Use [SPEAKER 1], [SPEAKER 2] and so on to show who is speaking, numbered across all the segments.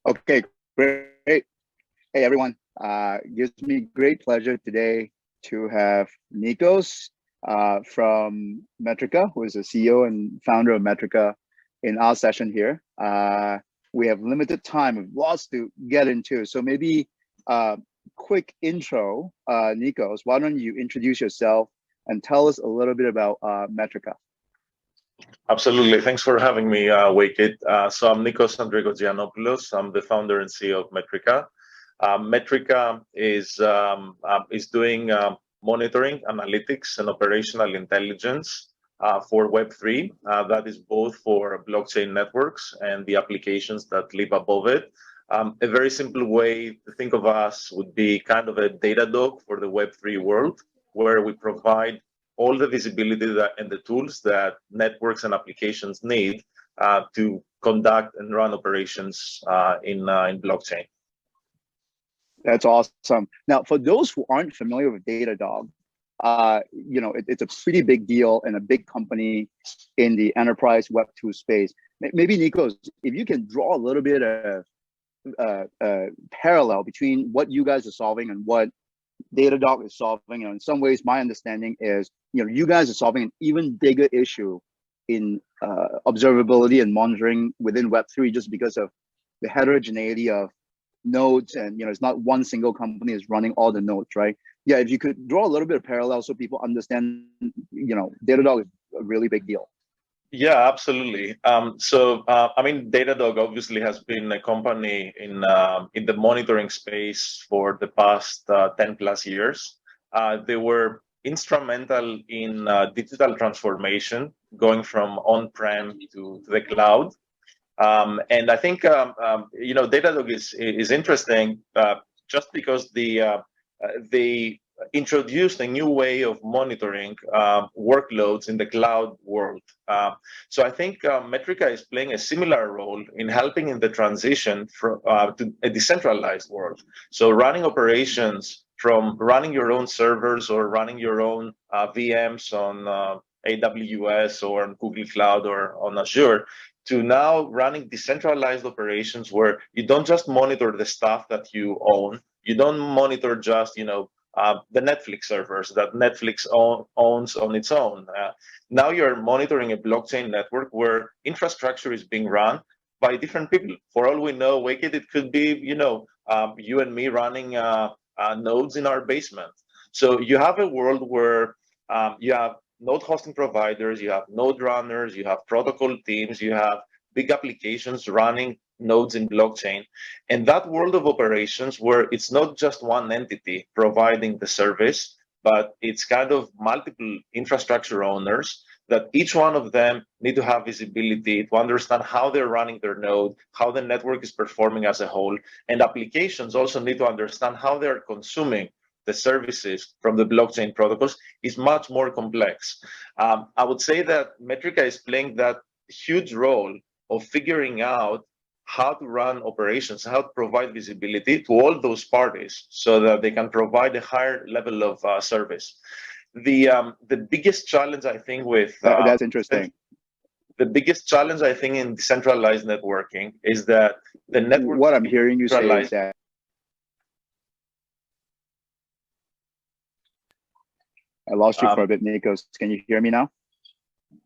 [SPEAKER 1] Okay, great. Hey, everyone. Gives me great pleasure today to have Nikos from Metrika, who is the CEO and founder of Metrika, in our session here. We have limited time, with lots to get into. So maybe quick intro, Nikos, why don't you introduce yourself and tell us a little bit about Metrika?
[SPEAKER 2] Absolutely. Thanks for having me, Waikit. So I'm Nikos Andrikogiannopoulos. I'm the founder and CEO of Metrika. Metrika is doing monitoring, analytics, and operational intelligence for Web3. That is both for blockchain networks and the applications that live above it. A very simple way to think of us would be kind of a Datadog for the Web3 world, where we provide all the visibility and the tools that networks and applications need to conduct and run operations in blockchain.
[SPEAKER 1] That's awesome. Now, for those who aren't familiar with Datadog, it's a pretty big deal and a big company in the enterprise Web2 space. Maybe Nikos, if you can draw a little bit of parallel between what you guys are solving and what Datadog is solving. In some ways, my understanding is, you guys are solving an even bigger issue in observability and monitoring within Web3, just because of the heterogeneity of nodes, and it's not one single company is running all the nodes, right? Yeah, if you could draw a little bit of parallel so people understand, Datadog is a really big deal.
[SPEAKER 2] Yeah, absolutely. Datadog obviously has been a company in the monitoring space for the past 10 plus years. They were instrumental in digital transformation, going from on-prem to the cloud. And I think Datadog is interesting just because they introduced a new way of monitoring workloads in the cloud world. So I think Metrika is playing a similar role in helping in the transition to a decentralized world. So running operations from running your own servers or running your own VMs on AWS or on Google Cloud or on Azure, to now running decentralized operations where you don't just monitor the stuff that you own. You don't monitor just, the Netflix servers that Netflix owns on its own. Now you're monitoring a blockchain network where infrastructure is being run by different people. For all we know, Waikit, it could be, you and me running nodes in our basement. So you have a world where you have node hosting providers, you have node runners, you have protocol teams, you have big applications running nodes in blockchain. And that world of operations where it's not just one entity providing the service, but it's kind of multiple infrastructure owners that each one of them need to have visibility to understand how they're running their node, how the network is performing as a whole. And applications also need to understand how they're consuming the services from the blockchain protocols is much more complex. I would say that Metrika is playing that huge role of figuring out how to run operations, how to provide visibility to all those parties so that they can provide a higher level of service. The biggest challenge, I think, with
[SPEAKER 1] that's interesting.
[SPEAKER 2] The biggest challenge, I think, in decentralized networking is that the network.
[SPEAKER 1] What I'm hearing you say is that I lost you for a bit, Nikos. Can you hear me now?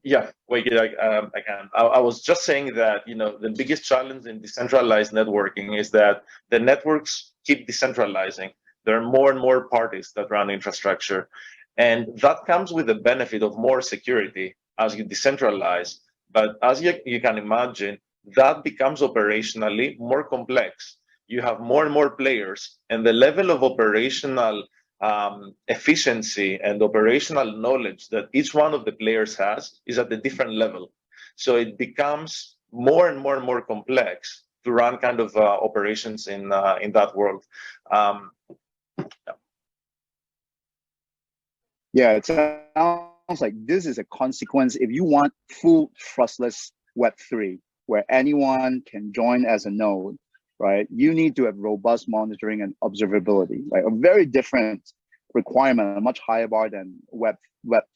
[SPEAKER 2] Yeah, wait, I can. I was just saying that, the biggest challenge in decentralized networking is that the networks keep decentralizing. There are more and more parties that run infrastructure. And that comes with the benefit of more security as you decentralize. But as you can imagine, that becomes operationally more complex. You have more and more players, and the level of operational efficiency and operational knowledge that each one of the players has is at a different level. So it becomes more and more and more complex to run kind of operations in that world.
[SPEAKER 1] Yeah, it sounds like this is a consequence. If you want full trustless Web3, where anyone can join as a node, right? You need to have robust monitoring and observability, right? A very different requirement, a much higher bar than Web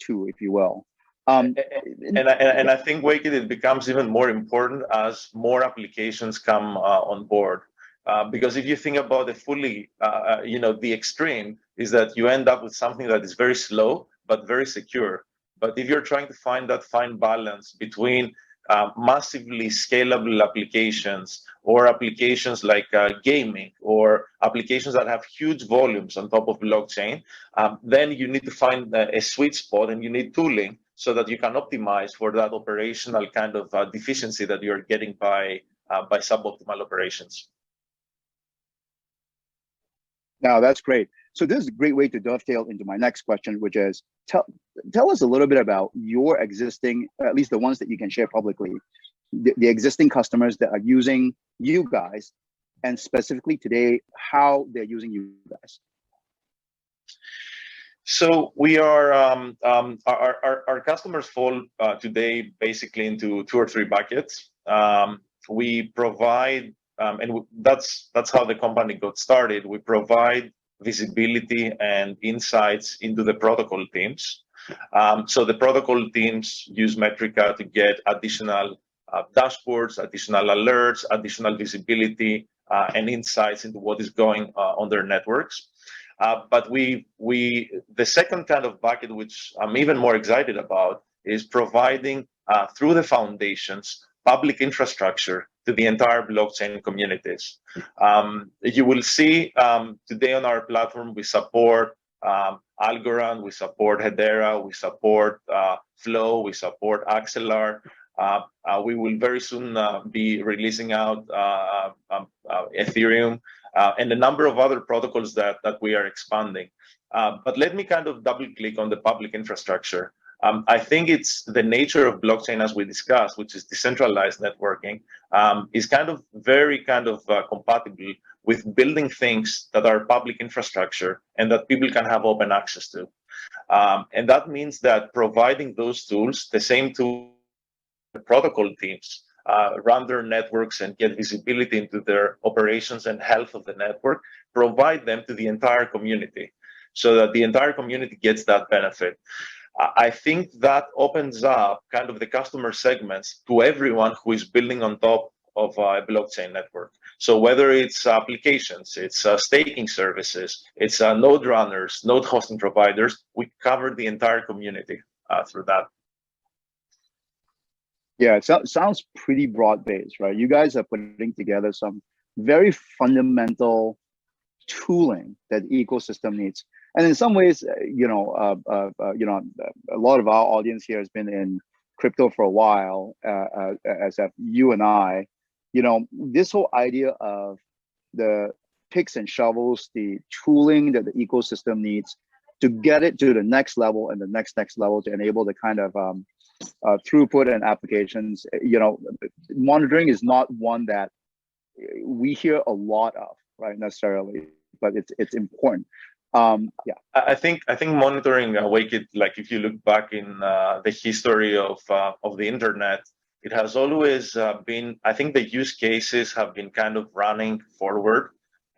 [SPEAKER 1] 2, if you will.
[SPEAKER 2] And I think, Waikit, it becomes even more important as more applications come on board. Because if you think about it fully, the extreme is that you end up with something that is very slow but very secure. But if you're trying to find that fine balance between massively scalable applications or applications like gaming or applications that have huge volumes on top of blockchain, then you need to find a sweet spot, and you need tooling so that you can optimize for that operational kind of deficiency that you're getting by suboptimal operations.
[SPEAKER 1] Now, that's great. So this is a great way to dovetail into my next question, which is tell us a little bit about your existing, at least the ones that you can share publicly, the existing customers that are using you guys, and specifically today, how they're using you guys.
[SPEAKER 2] So we are our customers fall today basically into 2 or 3 buckets. We provide, and that's how the company got started. We provide visibility and insights into the protocol teams. So the protocol teams use Metrika to get additional dashboards, additional alerts, additional visibility, and insights into what is going on their networks. But the second kind of bucket, which I'm even more excited about, is providing through the foundations public infrastructure to the entire blockchain communities. You will see today on our platform we support Algorand, we support Hadera, we support Flow, we support Axelar. We will very soon be releasing out Ethereum and a number of other protocols that we are expanding. But let me kind of double click on the public infrastructure. I think it's the nature of blockchain, as we discussed, which is decentralized networking, is very compatible with building things that are public infrastructure and that people can have open access to. And that means that providing those tools, the same tool the protocol teams run their networks and get visibility into their operations and health of the network, provide them to the entire community so that the entire community gets that benefit. I think that opens up kind of the customer segments to everyone who is building on top of a blockchain network. So whether it's applications, it's staking services, it's node runners, node hosting providers, we cover the entire community through that.
[SPEAKER 1] Yeah, it sounds pretty broad-based, right? You guys are putting together some very fundamental tooling that the ecosystem needs. And in some ways, a lot of our audience here has been in crypto for a while, as have you and I. This whole idea of the picks and shovels, the tooling that the ecosystem needs to get it to the next level and the next level to enable the kind of throughput and applications. Monitoring is not one that we hear a lot of, right, necessarily, but it's important. Yeah,
[SPEAKER 2] I think monitoring, Waikit, like if you look back in the history of the internet, it has always been, I think the use cases have been kind of running forward,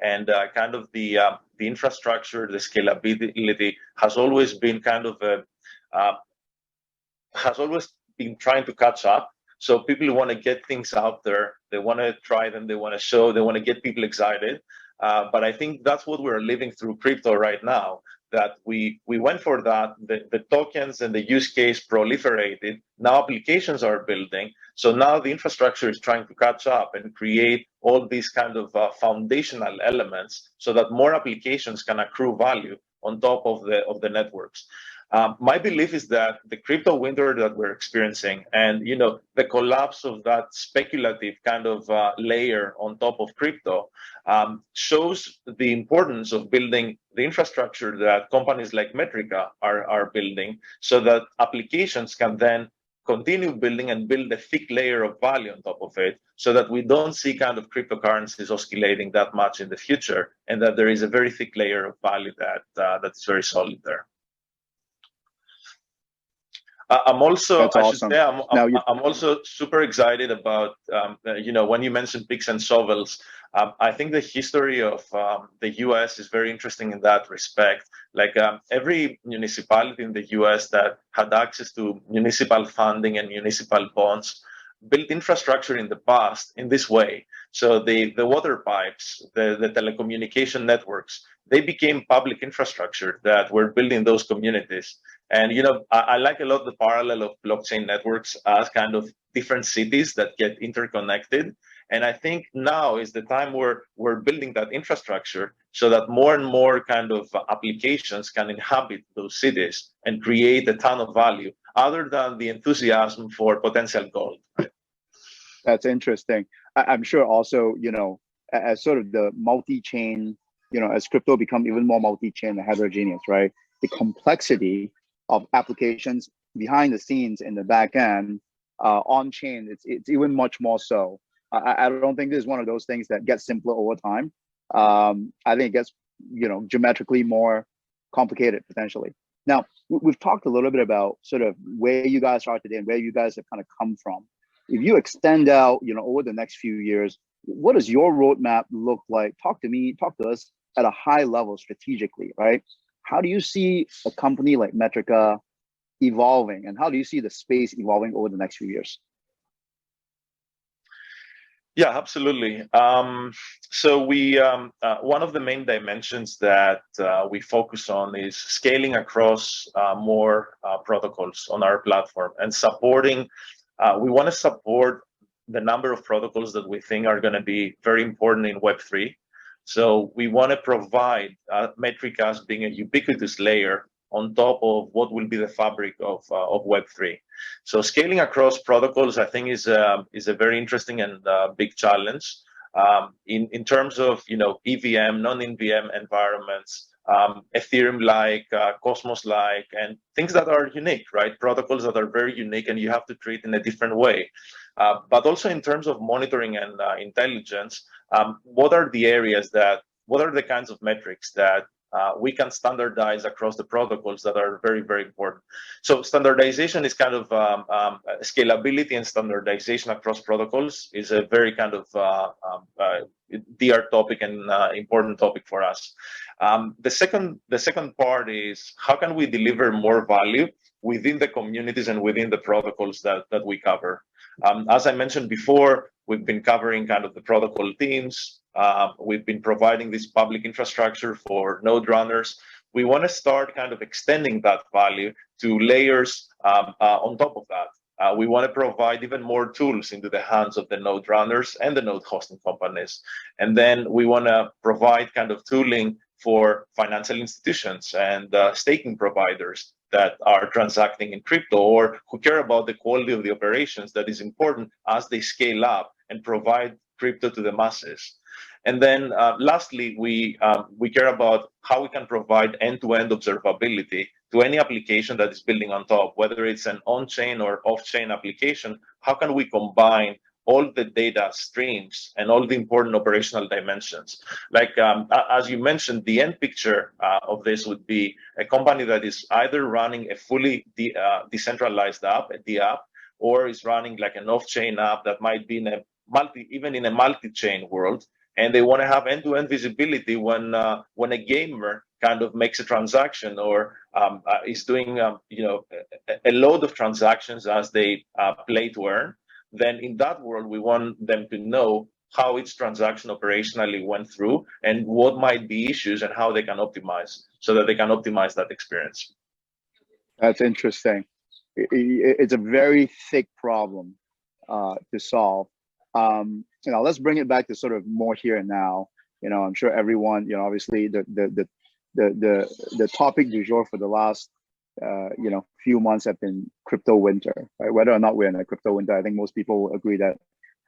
[SPEAKER 2] and kind of the infrastructure, the scalability has always been has always been trying to catch up. So people want to get things out there, they want to try them, they want to show, they want to get people excited. But I think that's what we're living through crypto right now, that we went for that, the tokens and the use case proliferated, now applications are building. So now the infrastructure is trying to catch up and create all these kind of foundational elements so that more applications can accrue value on top of the networks. My belief is that the crypto winter that we're experiencing and the collapse of that speculative kind of layer on top of crypto shows the importance of building the infrastructure that companies like Metrika are building so that applications can then continue building and build a thick layer of value on top of it so that we don't see kind of cryptocurrencies oscillating that much in the future, and that there is a very thick layer of value that's very solid there. I'm also,
[SPEAKER 1] That's awesome.
[SPEAKER 2] I'm also super excited about, when you mentioned picks and shovels, I think the history of the US is very interesting in that respect. Like every municipality in the US that had access to municipal funding and municipal bonds built infrastructure in the past in this way. So the water pipes, the telecommunication networks, they became public infrastructure that were building those communities. And I like a lot the parallel of blockchain networks as kind of different cities that get interconnected. And I think now is the time where we're building that infrastructure so that more and more kind of applications can inhabit those cities and create a ton of value other than the enthusiasm for potential gold.
[SPEAKER 1] That's interesting. I'm sure also, as sort of the multi-chain, as crypto become even more multi-chain and heterogeneous, right? The complexity of applications behind the scenes in the back end, on-chain, it's even much more so. I don't think this is one of those things that gets simpler over time. I think it gets, geometrically more complicated potentially. Now, we've talked a little bit about sort of where you guys are today and where you guys have kind of come from. If you extend out, over the next few years, what does your roadmap look like? Talk to us at a high level strategically, right? How do you see a company like Metrika evolving, and how do you see the space evolving over the next few years?
[SPEAKER 2] Yeah, absolutely. So we one of the main dimensions that we focus on is scaling across more protocols on our platform and supporting. We want to support the number of protocols that we think are going to be very important in Web3. So we want to provide Metrika as being a ubiquitous layer on top of what will be the fabric of Web3. So scaling across protocols, I think, is a very interesting and big challenge in terms of EVM, non-EVM environments, Ethereum-like, Cosmos-like, and things that are unique, right? Protocols that are very unique, and you have to treat in a different way. But also in terms of monitoring and intelligence, what are the kinds of metrics that we can standardize across the protocols that are very, very important. So standardization is kind of scalability, and standardization across protocols is a very kind of dear topic and important topic for us. The second part is how can we deliver more value within the communities and within the protocols that we cover. As I mentioned before, we've been covering kind of the protocol teams. We've been providing this public infrastructure for node runners. We want to start kind of extending that value to layers on top of that. We want to provide even more tools into the hands of the node runners and the node hosting companies. And then we want to provide kind of tooling for financial institutions and staking providers that are transacting in crypto or who care about the quality of the operations that is important as they scale up and provide crypto to the masses. And then lastly, we care about how we can provide end-to-end observability to any application that is building on top, whether it's an on-chain or off-chain application. How can we combine all the data streams and all the important operational dimensions? Like, as you mentioned, the end picture of this would be a company that is either running a fully decentralized app, a DApp, or is running like an off-chain app that might be in a multi-chain world. And they want to have end-to-end visibility when a gamer kind of makes a transaction or is doing a load of transactions as they play to earn. Then in that world, we want them to know how each transaction operationally went through and what might be issues and how they can optimize so that they can optimize that experience.
[SPEAKER 1] That's interesting. It's a very thick problem to solve. Let's bring it back to sort of more here and now. I'm sure everyone, obviously the topic du jour for the last few months have been crypto winter, right? Whether or not we're in a crypto winter, I think most people will agree that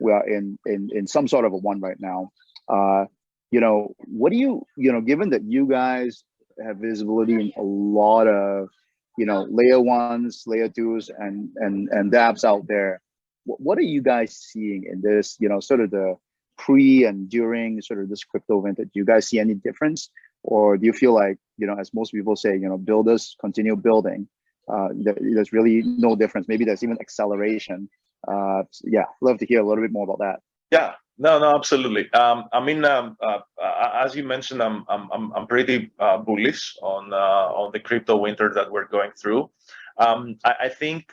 [SPEAKER 1] we are in some sort of a one right now. What do you given that you guys have visibility in a lot of layer ones, layer twos, and dApps out there, what are you guys seeing in this, sort of the pre and during sort of this crypto event? Do you guys see any difference? Or do you feel like, as most people say, builders continue building, there's really no difference? Maybe there's even acceleration. Love to hear a little bit more about that.
[SPEAKER 2] Yeah, no, absolutely. As you mentioned, I'm pretty bullish on the crypto winter that we're going through. I think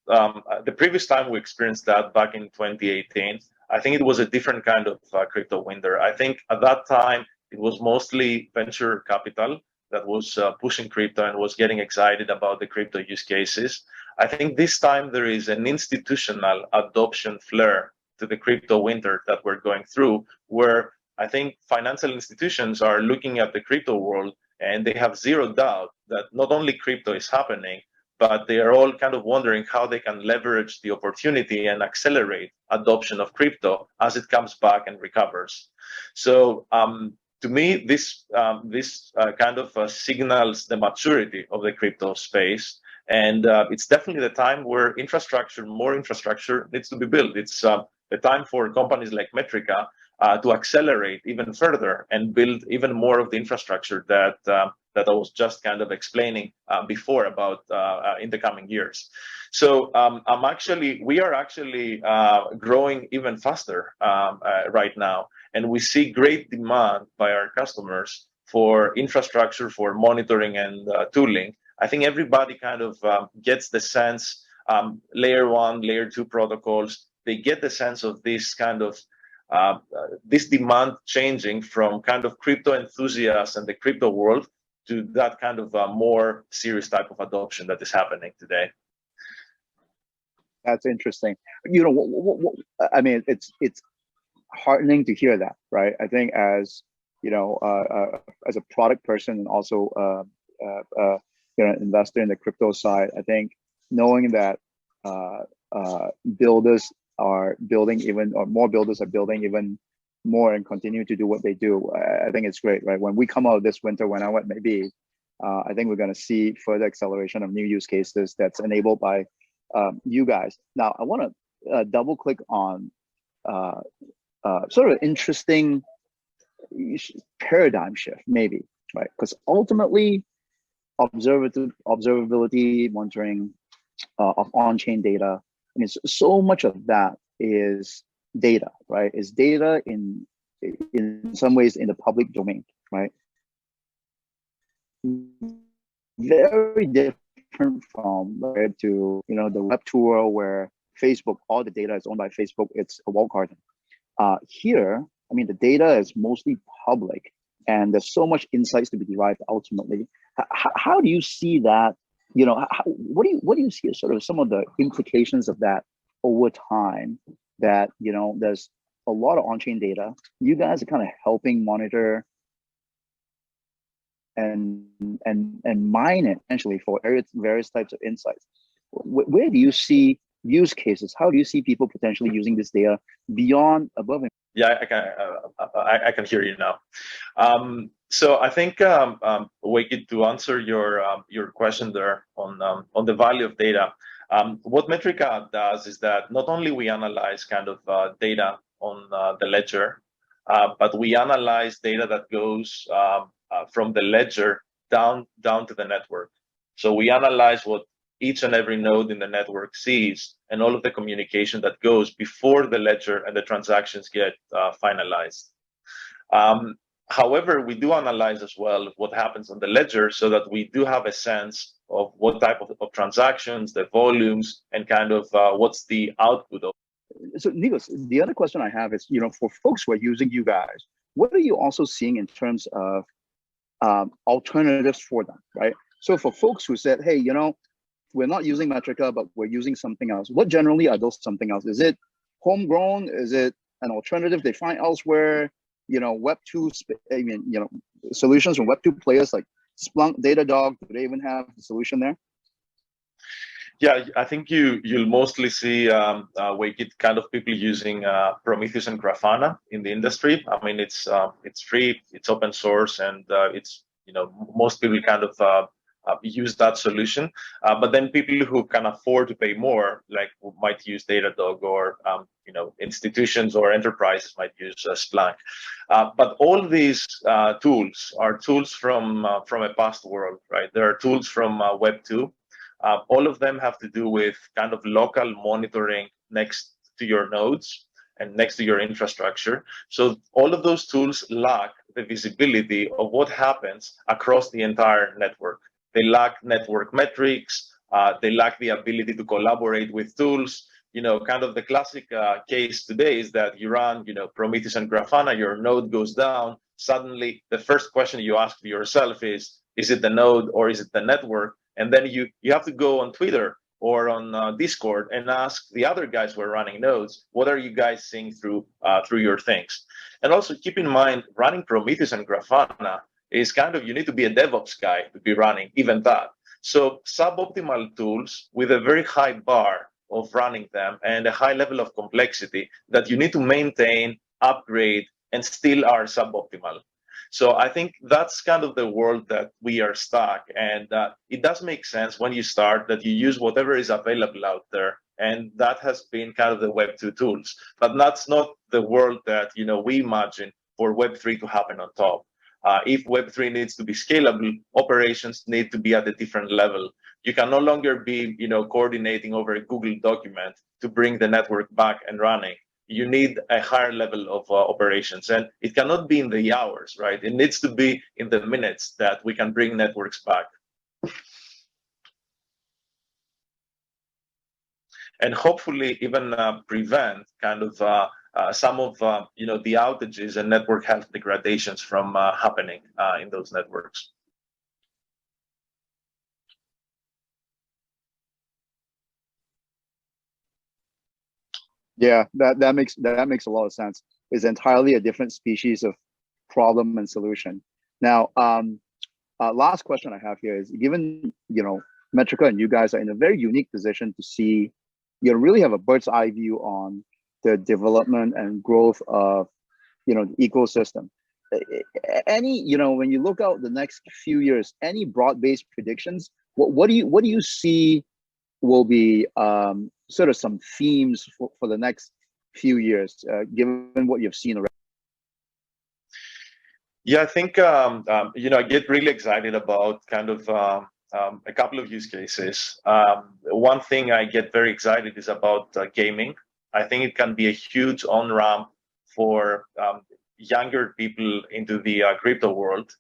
[SPEAKER 2] the previous time we experienced that back in 2018, I think it was a different kind of crypto winter. I think at that time, it was mostly venture capital that was pushing crypto and was getting excited about the crypto use cases. I think this time there is an institutional adoption flare to the crypto winter that we're going through, where I think financial institutions are looking at the crypto world and they have zero doubt that not only crypto is happening, but they are all kind of wondering how they can leverage the opportunity and accelerate adoption of crypto as it comes back and recovers. So to me, this kind of signals the maturity of the crypto space. And it's definitely the time where more infrastructure needs to be built. It's the time for companies like Metrika to accelerate even further and build even more of the infrastructure that I was just kind of explaining before about in the coming years. So we are actually growing even faster right now, and we see great demand by our customers for infrastructure, for monitoring and tooling. I think everybody kind of gets the sense, layer 1, layer 2 protocols, they get the sense of this kind of this demand changing from kind of crypto enthusiasts and the crypto world to that kind of more serious type of adoption that is happening today.
[SPEAKER 1] That's interesting. I mean, it's heartening to hear that, right? I think as as a product person and also investor in the crypto side, I think knowing that builders are building more builders are building even more and continue to do what they do, I think it's great, right? When we come out of this winter, when what may be, I think we're going to see further acceleration of new use cases that's enabled by you guys. Now, I want to double click on sort of interesting paradigm shift, maybe, right? Because ultimately, observability, monitoring of on-chain data, I mean, so much of that is data, right? Is data in some ways in the public domain, right? Very different from compared to the Web 2 world where Facebook, all the data is owned by Facebook. It's a walled garden. Here, I mean, the data is mostly public, and there's so much insights to be derived ultimately. How do you see that? What do you see as sort of some of the implications of that over time? That there's a lot of on-chain data. You guys are kind of helping monitor and mine it essentially for various types of insights. Where do you see use cases? How do you see people potentially using this data beyond above?
[SPEAKER 2] Yeah, I can hear you now. So I think Waikit, to answer your question there on the value of data, what Metrika does is that not only we analyze kind of data on the ledger, but we analyze data that goes from the ledger down to the network. So we analyze what each and every node in the network sees and all of the communication that goes before the ledger and the transactions get finalized. However, we do analyze as well what happens on the ledger so that we do have a sense of what type of transactions, the volumes, and kind of what's the output of.
[SPEAKER 1] So Nikos, the other question I have is, for folks who are using you guys, what are you also seeing in terms of alternatives for them, right? So for folks who said, hey, we're not using Metrika, but we're using something else. What generally are those something else? Is it homegrown? Is it an alternative they find elsewhere? Web 2, solutions from Web 2 players like Splunk, Datadog, do they even have the solution there?
[SPEAKER 2] Yeah, I think you'll mostly see Waikit kind of people using Prometheus and Grafana in the industry. I mean, it's free, it's open source, and it's most people kind of use that solution. But then people who can afford to pay more, like might use Datadog, or institutions or enterprises might use Splunk. But all these tools are tools from a past world, right? There are tools from Web 2. All of them have to do with kind of local monitoring next to your nodes and next to your infrastructure. So all of those tools lack the visibility of what happens across the entire network. They lack network metrics. They lack the ability to collaborate with tools. kind of the classic case today is that you run, Prometheus and Grafana, your node goes down. Suddenly, the first question you ask yourself is it the node or is it the network? And then you have to go on Twitter or on Discord and ask the other guys who are running nodes, what are you guys seeing through your things? And also keep in mind, running Prometheus and Grafana is kind of, you need to be a DevOps guy to be running even that. So suboptimal tools with a very high bar of running them and a high level of complexity that you need to maintain, upgrade, and still are suboptimal. So I think that's kind of the world that we are stuck. And it does make sense when you start that you use whatever is available out there. And that has been kind of the Web2 tools. But that's not the world that we imagine for Web3 to happen on top. If Web3 needs to be scalable, operations need to be at a different level. You can no longer be, coordinating over a Google document to bring the network back and running. You need a higher level of operations, and it cannot be in the hours, right? It needs to be in the minutes that we can bring networks back. And hopefully even prevent kind of some of the outages and network health degradations from happening in those networks.
[SPEAKER 1] Yeah, that makes a lot of sense. It's entirely a different species of problem and solution. Now, last question I have here is, given Metrika and you guys are in a very unique position to see, really have a bird's eye view on the development and growth of the ecosystem. Any when you look out the next few years, any broad-based predictions? What do you see will be sort of some themes for the next few years, given what you've seen already?
[SPEAKER 2] Yeah, I think I get really excited about kind of a couple of use cases. One thing I get very excited is about gaming. I think it can be a huge on-ramp for younger people into the crypto world.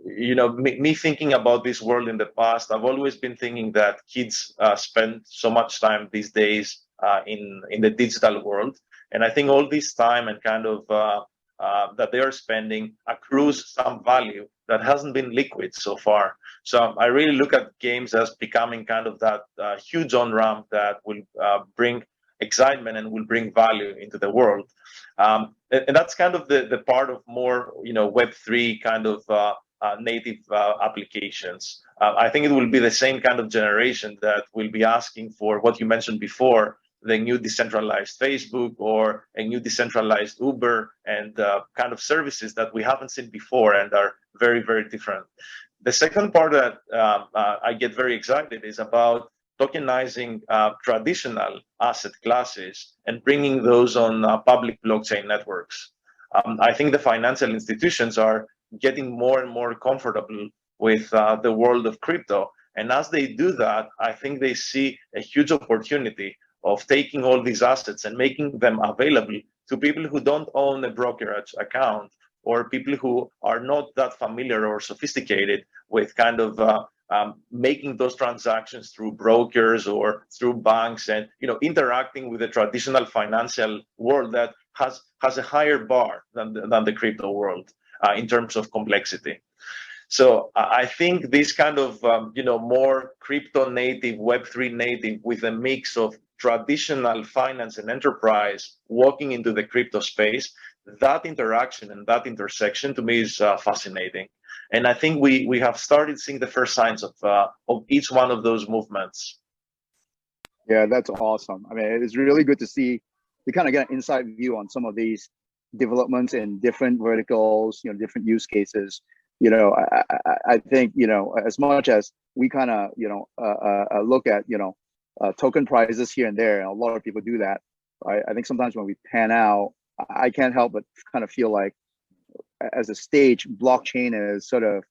[SPEAKER 2] Me thinking about this world in the past, I've always been thinking that kids spend so much time these days in the digital world. And I think all this time and kind of that they are spending accrues some value that hasn't been liquid so far. So I really look at games as becoming kind of that huge on-ramp that will bring excitement and will bring value into the world. And that's kind of the part of more, Web3 kind of native applications. I think it will be the same kind of generation that will be asking for what you mentioned before, the new decentralized Facebook or a new decentralized Uber and kind of services that we haven't seen before and are very, very different. The second part that I get very excited is about tokenizing traditional asset classes and bringing those on public blockchain networks. I think the financial institutions are getting more and more comfortable with the world of crypto. And as they do that, I think they see a huge opportunity of taking all these assets and making them available to people who don't own a brokerage account or people who are not that familiar or sophisticated with kind of making those transactions through brokers or through banks and interacting with the traditional financial world that has a higher bar than the crypto world in terms of complexity. So I think this kind of more crypto native, Web3 native with a mix of traditional finance and enterprise walking into the crypto space, that interaction and that intersection to me is fascinating. And I think we have started seeing the first signs of each one of those movements.
[SPEAKER 1] Yeah, that's awesome. I mean, it's really good to see we kind of get an inside view on some of these developments in different verticals, different use cases. I think, as much as we kind of, look at, token prices here and there, and a lot of people do that, right? I think sometimes when we pan out, I can't help but kind of feel like as a stage, blockchain is sort of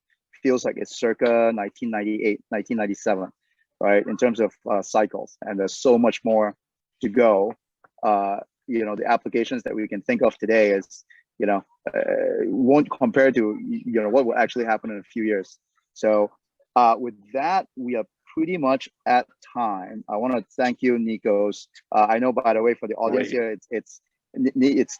[SPEAKER 1] feels like it's circa 1998, 1997, right? In terms of cycles, and there's so much more to go. The applications that we can think of today is, won't compare to, what will actually happen in a few years. So with that, we pretty much at time. I want to thank you, Nikos. I know, by the way, for the audience here, it's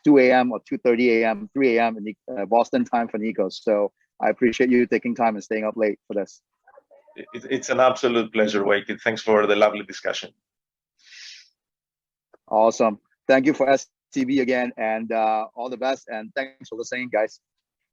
[SPEAKER 1] 2 a.m. or 2:30 a.m., 3 a.m. in Boston time for Nikos. So I appreciate you taking time and staying up late for this.
[SPEAKER 2] It's an absolute pleasure, Waikit. Thanks for the lovely discussion.
[SPEAKER 1] Awesome. Thank you for STB again, and all the best. And thanks for listening, guys.